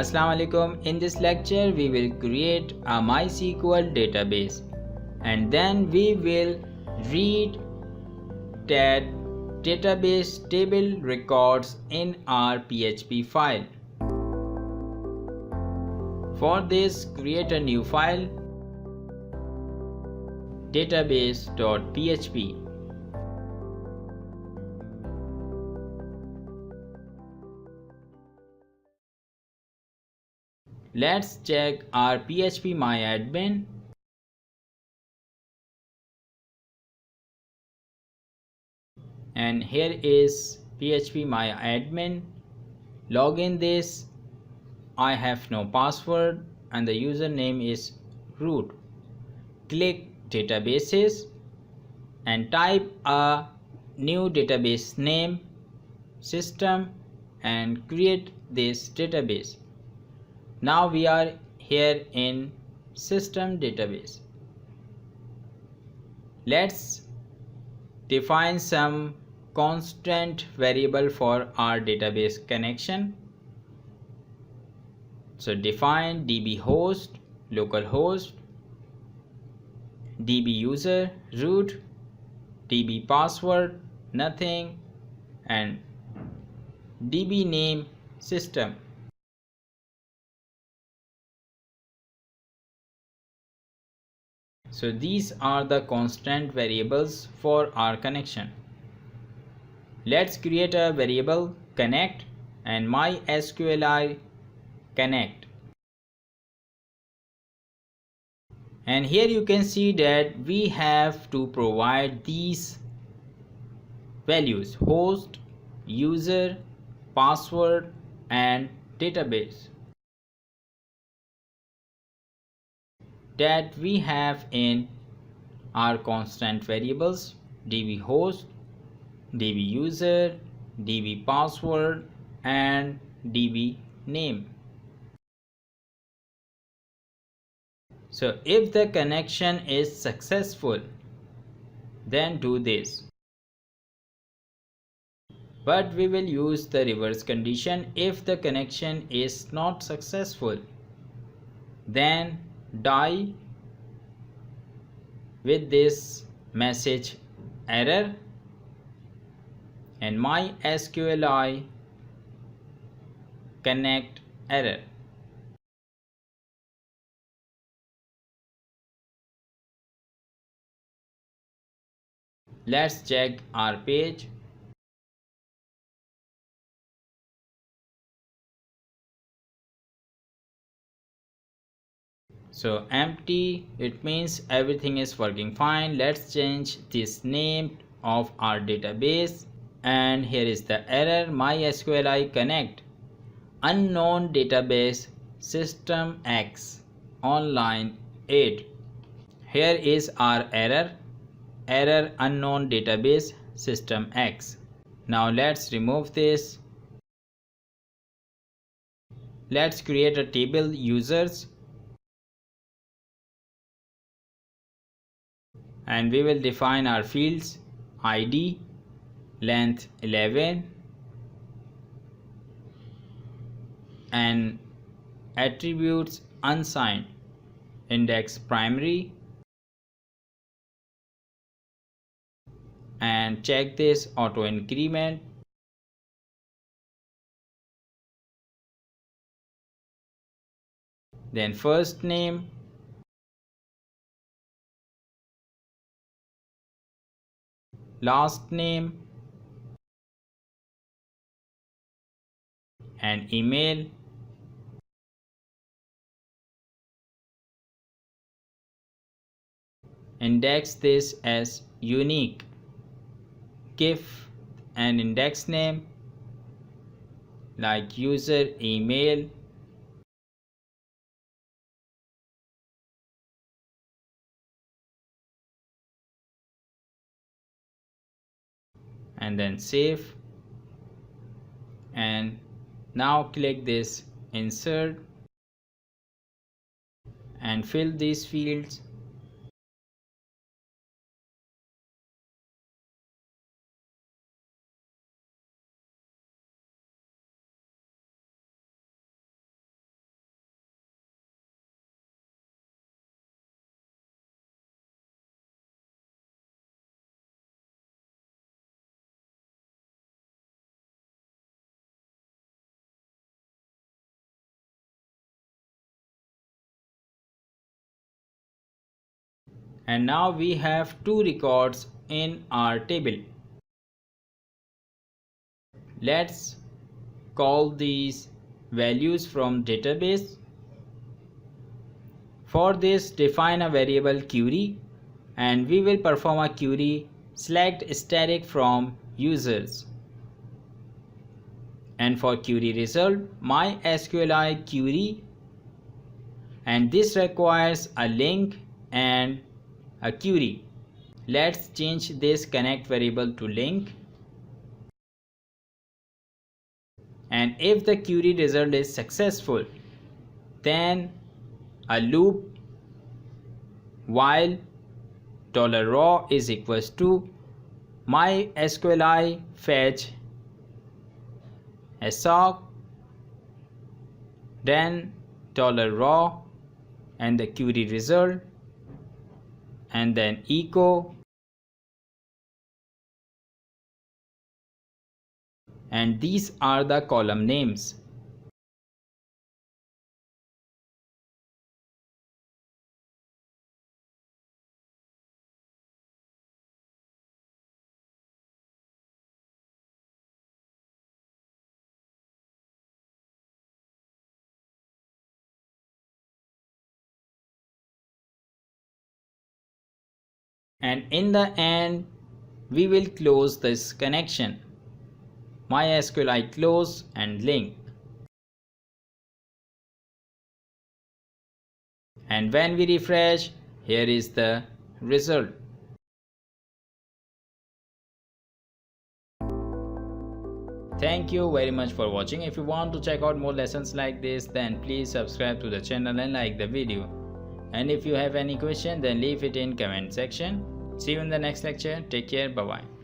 Assalamu alaikum. In this lecture we will create a MySQL database and then we will read that database table records in our PHP file. For this, create a new file, database.php. Let's check our PHP MyAdmin. And here is PHP MyAdmin. Log in this. I have no password and the username is root. Click databases and type a new database name system and create this database. Now we are here in system database. Let's define some constant variable for our database connection. So define db host, localhost, db user, root, db password, nothing, and db name, system. So these are the constant variables for our connection. Let's create a variable connect and MySQL connect. And here you can see that we have to provide these values: host, user, password, and database that we have in our constant variables db host, db user, db password, and db name. So if the connection is successful, then do this. But we will use the reverse condition. If the connection is not successful, then die with this message error and MySQL connect error. Let's check our page. So empty, it means everything is working fine. Let's change this name of our database. And here is the error: MySQL connect unknown database system X on line 8. Here is our error unknown database system X. Now let's remove this. Let's create a table users and we will define our fields: ID, length 11, and attributes unsigned, index primary, and check this auto increment. Then first name, last name, and email. Index this as unique. Give an index name like user email, and then save. And now click this insert and fill these fields. and now we have two records in our table. Let's call these values from database. For this, define a variable query, and we will perform a query select static from users. And for query result, MySQL query, and this requires a link and a query. Let's change this connect variable to link. And if the query result is successful, then a loop while $raw is equals to MySQL fetch a sock, then $raw and the query result, and then echo, and these are the column names. And in the end, we will close this connection. MySQL close and link. And when we refresh, here is the result. Thank you very much for watching. If you want to check out more lessons like this, then please subscribe to the channel and like the video. And if you have any question, then leave it in comment section. See you in the next lecture. Take care. Bye bye.